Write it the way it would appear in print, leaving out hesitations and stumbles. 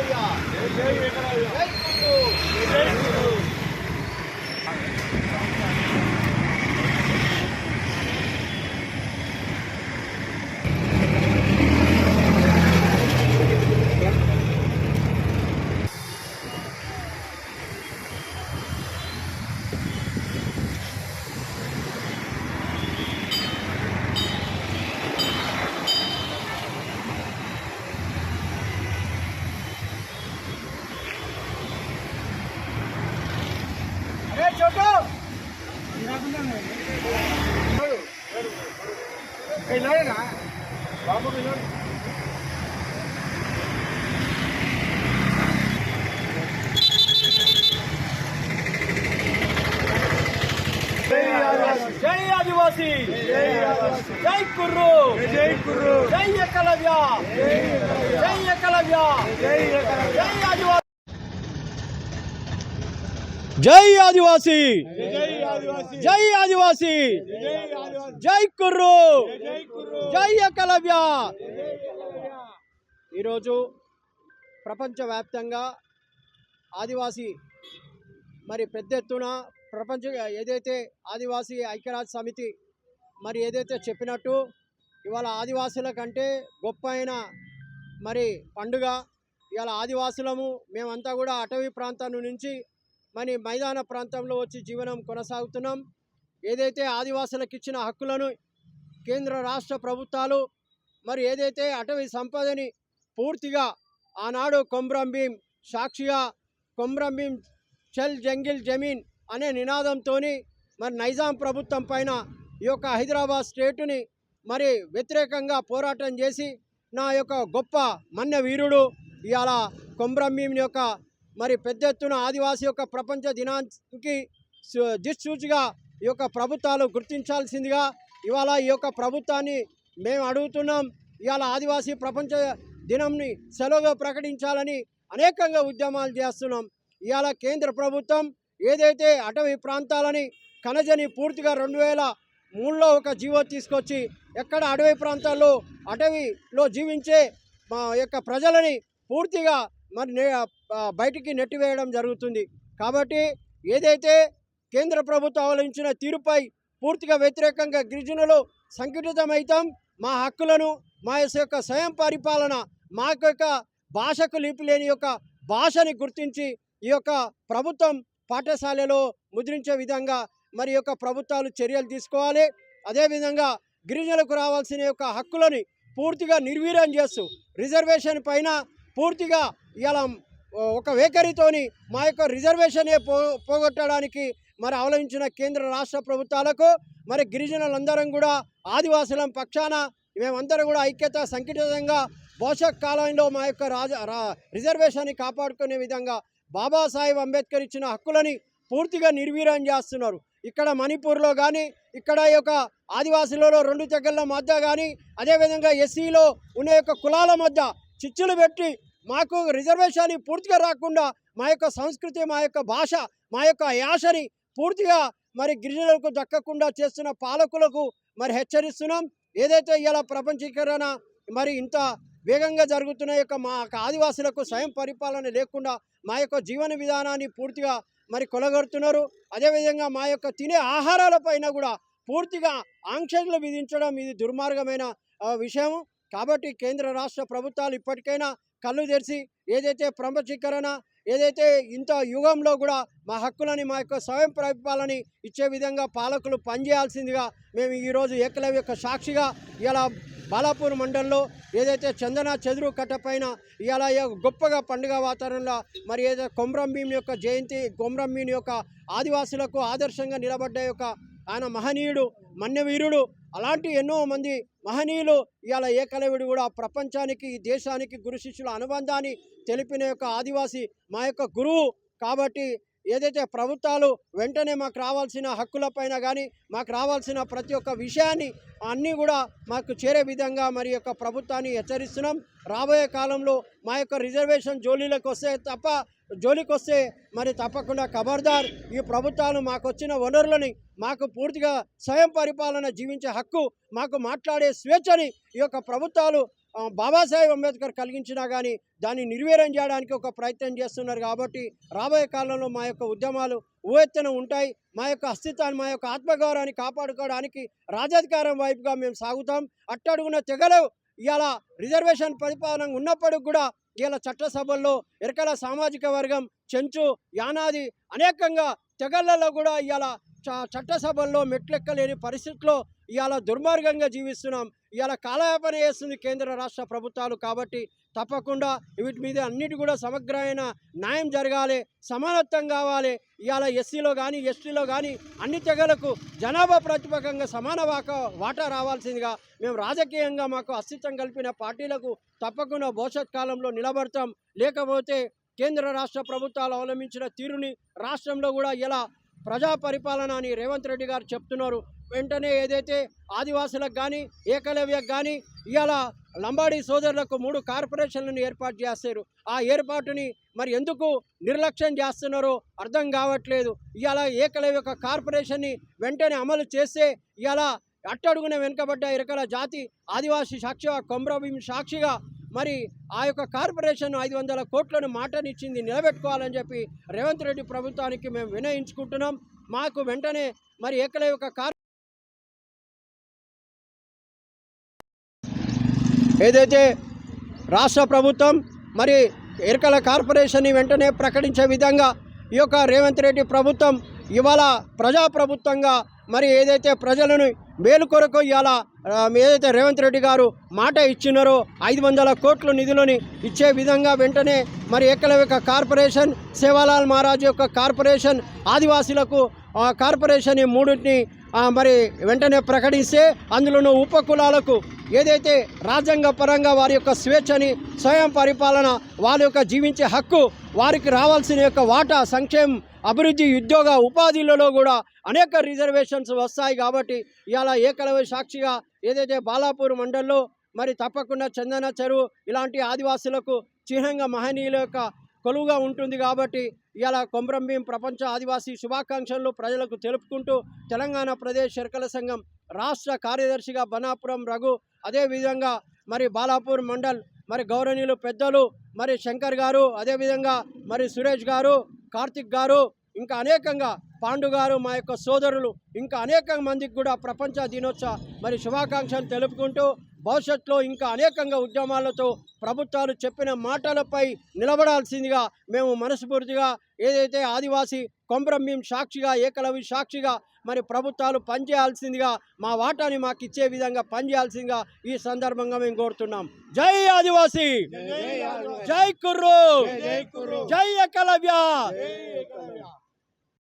ఏకలవ్య జై ఏకలవ్య జై కుర్రు జై కుర్రు छोटो बाबू जय आदिवासी जय कुर्रू जय एकलव्य जय एकलव्य जय आदिवासी जय आदिवासी जय आदिवासी जय कुर्रू जय एकलव्य ఈరోజు ప్రపంచవ్యాప్తంగా ఆదివాసీ మరి పెద్ద ఎత్తున ప్రపంచ ఏదైతే ఆదివాసీ ఐక్యరాజ్య సమితి మరి ఏదైతే చెప్పినట్టు ఇవాళ ఆదివాసుల కంటే గొప్ప అయిన మరి పండుగ ఇవాళ ఆదివాసులము మేమంతా కూడా అటవీ ప్రాంతం నుంచి మరి మైదాన ప్రాంతంలో వచ్చి జీవనం కొనసాగుతున్నాం. ఏదైతే ఆదివాసులకు ఇచ్చిన హక్కులను కేంద్ర రాష్ట్ర ప్రభుత్వాలు మరి ఏదైతే అటవీ సంపదని పూర్తిగా ఆనాడు కొమ్రం భీం సాక్షిగా కొమ్రం భీం చల్ జంగిల్ జమీన్ అనే నినాదంతో మరి నైజాం ప్రభుత్వం పైన ఈ యొక్క హైదరాబాద్ స్టేటుని మరి వ్యతిరేకంగా పోరాటం చేసి నా యొక్క గొప్ప మన్య వీరుడు ఇవాళ కొమ్రం భీం యొక్క మరి పెద్ద ఎత్తున ఆదివాసీ యొక్క ప్రపంచ దినానికి దిక్సూచిగా ఈ యొక్క ప్రభుత్వాలు గుర్తించాల్సిందిగా ఇవాళ ఈ యొక్క ప్రభుత్వాన్ని మేము అడుగుతున్నాం. ఇవాళ ఆదివాసీ ప్రపంచ దినంని సెలవుగా ప్రకటించాలని అనేకంగా ఉద్యమాలు చేస్తున్నాం. ఇవాళ కేంద్ర ప్రభుత్వం ఏదైతే అటవీ ప్రాంతాలని కనజని పూర్తిగా 2003లో ఒక జీవో తీసుకొచ్చి ఎక్కడ అటవీ ప్రాంతాల్లో అటవీలో జీవించే మా యొక్క ప్రజలని పూర్తిగా మరి బయటికి నెట్టివేయడం జరుగుతుంది. కాబట్టి ఏదైతే కేంద్ర ప్రభుత్వం అవలంబించిన తీరుపై పూర్తిగా వ్యతిరేకంగా గిరిజనులు సంఘటితమైతాం. మా హక్కులను మా యొక్క స్వయం పరిపాలన మా యొక్క భాషకు లిపి లేని యొక్క భాషని గుర్తించి ఈ యొక్క ప్రభుత్వం పాఠశాలలో ముద్రించే విధంగా మరి యొక్క ప్రభుత్వాలు చర్యలు తీసుకోవాలి. అదేవిధంగా గిరిజనులకు రావాల్సిన యొక్క హక్కులని పూర్తిగా నిర్వీర్యం చేస్తూ రిజర్వేషన్ పైన పూర్తిగా ఇలా ఒక వైఖరితోని మా యొక్క రిజర్వేషన్ పోగొట్టడానికి మరి అవలంబించిన కేంద్ర రాష్ట్ర ప్రభుత్వాలకు మరి గిరిజనులందరం కూడా ఆదివాసుల పక్షాన మేమందరం కూడా ఐక్యత సంఘటితంగా భవిష్యత్ కాలంలో మా యొక్క రిజర్వేషన్ని కాపాడుకునే విధంగా బాబాసాహెబ్ అంబేద్కర్ ఇచ్చిన హక్కులని పూర్తిగా నిర్వీర్యం చేస్తున్నారు. ఇక్కడ మణిపూర్లో కానీ ఇక్కడ యొక్క ఆదివాసులలో 2 తెగల మధ్య కానీ అదేవిధంగా ఎస్సీలో ఉన్న యొక్క కులాల మధ్య చిచ్చులు పెట్టి మాకు రిజర్వేషన్ పూర్తిగా రాకుండా మా యొక్క సంస్కృతి మా యొక్క భాష మా యొక్క యాసని పూర్తిగా మరి గిరిజనులకు దక్కకుండా చేస్తున్న పాలకులకు మరి హెచ్చరిస్తున్నాం. ఏదైతే ఇలా ప్రపంచీకరణ మరి ఇంత వేగంగా జరుగుతున్న యొక్క మా ఆదివాసులకు స్వయం పరిపాలన లేకుండా మా యొక్క జీవన విధానాన్ని పూర్తిగా మరి కొలగొడుతున్నారు. అదేవిధంగా మా యొక్క తినే ఆహారాలపైన కూడా పూర్తిగా ఆంక్షలు విధించడం ఇది దుర్మార్గమైన విషయం. కాబట్టి కేంద్ర రాష్ట్ర ప్రభుత్వాలు ఇప్పటికైనా కళ్ళు తెరిచి ఏదైతే ప్రపంచీకరణ ఏదైతే ఇంత యుగంలో కూడా మా హక్కులని మా యొక్క స్వయం పరిపాలన ఇచ్చే విధంగా పాలకులు పనిచేయాల్సిందిగా మేము ఈరోజు ఏకలవ్య యొక్క సాక్షిగా ఇలా బాలాపూర్ మండలంలో ఏదైతే చందన చెదురు కట్ట పైన ఇలా గొప్పగా పండుగ వాతావరణంలో మరి ఏదైతే కొమ్రం భీం యొక్క జయంతి కొమ్రం భీం యొక్క ఆదివాసులకు ఆదర్శంగా నిలబడ్డ యొక్క ఆయన మహనీయుడు మన్యవీరుడు అలాంటి ఎన్నో మంది మహనీయులు ఇవాళ ఏకలవ్యుడు కూడా ప్రపంచానికి దేశానికి గురు శిష్యుల అనుబంధాన్ని తెలిపిన యొక్క ఆదివాసి మా యొక్క గురువు. కాబట్టి ఏదైతే ప్రభుత్వాలు వెంటనే మాకు రావాల్సిన హక్కులపైన కానీ మాకు రావాల్సిన ప్రతి ఒక్క విషయాన్ని అన్నీ కూడా మాకు చేరే విధంగా మరి యొక్క ప్రభుత్వాన్ని హెచ్చరిస్తున్నాం. రాబోయే కాలంలో మా యొక్క రిజర్వేషన్ జోలికి వస్తే మరి తప్పకుండా ఖబర్దార్. ఈ ప్రభుత్వాలు మాకు వచ్చిన వనరులని మాకు పూర్తిగా స్వయం పరిపాలన జీవించే హక్కు మాకు మాట్లాడే స్వేచ్ఛని ఈ యొక్క ప్రభుత్వాలు బాబాసాహెబ్ అంబేద్కర్ కలిగించినా కానీ దాన్ని నిర్వీర్యం చేయడానికి ఒక ప్రయత్నం చేస్తున్నారు. కాబట్టి రాబోయే కాలంలో మా యొక్క ఉద్యమాలు ఉవ్వెత్తున ఉంటాయి. మా యొక్క అస్తిత్వాన్ని, మా యొక్క ఆత్మగౌరవాన్ని కాపాడుకోవడానికి రాజాధికారం వైపుగా మేము సాగుతాం. అట్టడుగున తెగలు ఇవాళ రిజర్వేషన్ ప్రతిపాదన ఉన్నప్పటికి కూడా ఇవాళ చట్టసభల్లో ఎరకల సామాజిక వర్గం, చెంచు, యానాది అనేకంగా తెగళ్లలో కూడా ఇవాళ చట్టసభల్లో మెట్లెక్కలేని పరిస్థితుల్లో ఇవాళ దుర్మార్గంగా జీవిస్తున్నాం. ఇవాళ కాలయాపన చేస్తుంది కేంద్ర రాష్ట్ర ప్రభుత్వాలు. కాబట్టి తప్పకుండా వీటి మీద అన్నిటి కూడా సమగ్రమైన న్యాయం జరగాలి, సమానత్వం కావాలి. ఇవాళ ఎస్సీలో కానీ ఎస్టీలో కానీ అన్ని తెగలకు జనాభా ప్రాతిపదికంగా సమాన వాటా రావాల్సిందిగా మేము రాజకీయంగా మాకు అస్తిత్వం కల్పిన పార్టీలకు తప్పకుండా భవిష్యత్ కాలంలో నిలబడతాం. లేకపోతే కేంద్ర రాష్ట్ర ప్రభుత్వాలు అవలంబించిన తీరుని రాష్ట్రంలో కూడా ఇలా ప్రజా పరిపాలన అని రేవంత్ రెడ్డి గారు చెప్తున్నారు. వెంటనే ఏదైతే ఆదివాసులకు కానీ ఏకలవ్యకు కానీ ఇవాళ లంబాడీ సోదరులకు 3 కార్పొరేషన్లను ఏర్పాటు చేస్తారు. ఆ ఏర్పాటుని మరి ఎందుకు నిర్లక్ష్యం చేస్తున్నారో అర్థం కావట్లేదు. ఇవాళ ఏకలవ్య కార్పొరేషన్ని వెంటనే అమలు చేస్తే ఇవాళ అట్టడుగున వెనుకబడ్డ ఇరకల జాతి ఆదివాసీ సాక్షిగా కొమ్రభీం సాక్షిగా మరి ఆ యొక్క కార్పొరేషన్ 500 కోట్లను మాటనిచ్చింది నిలబెట్టుకోవాలని చెప్పి రేవంత్ రెడ్డి ప్రభుత్వానికి మేము వినయించుకుంటున్నాం. మాకు వెంటనే మరి ఏకలవ్య ఏదైతే రాష్ట్ర ప్రభుత్వం మరి ఎరకల కార్పొరేషన్ని వెంటనే ప్రకటించే విధంగా ఈ యొక్క రేవంత్ రెడ్డి ప్రభుత్వం ఇవాళ ప్రజాప్రభుత్వంగా మరి ఏదైతే ప్రజలను మేలు కొరకు ఇవాళ ఏదైతే రేవంత్ రెడ్డి గారు మాట ఇచ్చినారో 500 కోట్ల నిధులని ఇచ్చే విధంగా వెంటనే మరి ఏకలవ్య కార్పొరేషన్, సేవాలాల్ మహారాజ్ యొక్క కార్పొరేషన్, ఆదివాసీలకు కార్పొరేషన్ ఈ 3ని మరి వెంటనే ప్రకటిస్తే అందులోనూ ఉపకులాలకు ఏదైతే రాజ్యాంగ పరంగా వారి యొక్క స్వేచ్ఛని, స్వయం పరిపాలన, వారి యొక్క జీవించే హక్కు, వారికి రావాల్సిన యొక్క వాటా, సంక్షేమం, అభివృద్ధి, ఉద్యోగ ఉపాధిలలో కూడా అనేక రిజర్వేషన్స్ వస్తాయి. కాబట్టి ఇవాళ ఏకలవ్య సాక్షిగా ఏదైతే బాలాపూర్ మండల్లో మరి తప్పకుండా చందన చెరువు ఇలాంటి ఆదివాసులకు చిహ్నంగా మహనీయుల యొక్క కొలువుగా ఉంటుంది. కాబట్టి ఇవాళ కొమ్రంభీం ప్రపంచ ఆదివాసీ శుభాకాంక్షలు ప్రజలకు తెలుపుకుంటూ తెలంగాణ ప్రదేశ్ ఎరకల సంఘం రాష్ట్ర కార్యదర్శిగా బనాపురం రఘు, అదేవిధంగా మరి బాలాపూర్ మండల్ మరి గౌరవనీయులు పెద్దలు మరి శంకర్ గారు, అదేవిధంగా మరి సురేష్ గారు, కార్తిక్ గారు, ఇంకా అనేకంగా పాండు గారు, మా యొక్క సోదరులు ఇంకా అనేక మందికి కూడా ప్రపంచ దినోత్సవ మరి శుభాకాంక్షలు తెలుపుకుంటూ భవిష్యత్తులో ఇంకా అనేకంగా ఉద్యమాలతో ప్రభుత్వాలు చెప్పిన మాటలపై నిలబడాల్సిందిగా మేము మనస్ఫూర్తిగా ఏదైతే ఆదివాసీ కొమ్రంభీం సాక్షిగా, ఏకలవ్య సాక్షిగా మరి ప్రభుత్వాలు పనిచేయాల్సిందిగా, మా వాటాని మాకు ఇచ్చే విధంగా పనిచేయాల్సిందిగా ఈ సందర్భంగా మేము కోరుతున్నాం. జై ఆదివాసీ, జై కుర్రు, జై ఏకలవ్య.